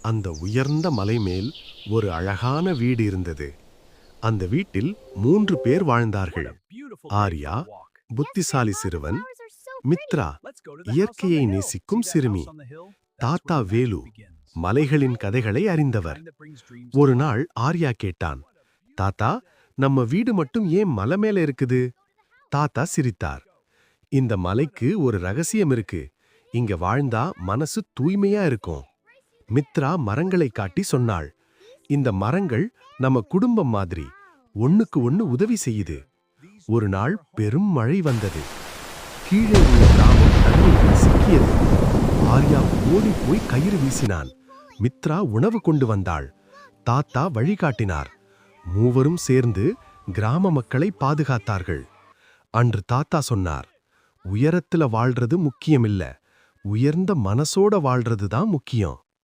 அந்த உயர்ந்த மலை மேல் ஒரு அழகான வீடு இருந்தது. அந்த வீட்டில் 3 பேர் வாழ்ந்தார்கள். ஆர்யா, புத்திசாலி சிறுவன்; மித்ரா, இயற்கையை நேசிக்கும் சிறுமி; தாத்தா வேலு, மலைகளின் கதைகளை அறிந்தவர். ஒரு நாள் ஆர்யா கேட்டான், தாத்தா, நம்ம வீடு மட்டும் ஏன் மலை மேல இருக்குது? தாத்தா சிரித்தார். இந்த மலைக்கு ஒரு ரகசியம் இருக்கு. இங்க வாழ்ந்தா மனசு தூய்மையா இருக்கும். மித்ரா மரங்களை காட்டி சொன்னாள், இந்த மரங்கள் நம்ம குடும்பம் மாதிரி, ஒண்ணுக்கு ஒண்ணு உதவி செய்யுது. ஒரு நாள் பெரும் மழை வந்தது. கீழே உள்ள கிராமம் தண்ணீரில் சிக்கியது. ஆர்யா ஓடி போய் கயிறு வீசினான். மித்ரா உணவு கொண்டு வந்தாள். தாத்தா வழிகாட்டினார். மூவரும் சேர்ந்து கிராம மக்களை பாதுகாத்தார்கள். அன்று தாத்தா சொன்னார், உயரத்துல வாழ்றது முக்கியமில்ல, உயர்ந்த மனசோட வாழ்றது தான் முக்கியம்.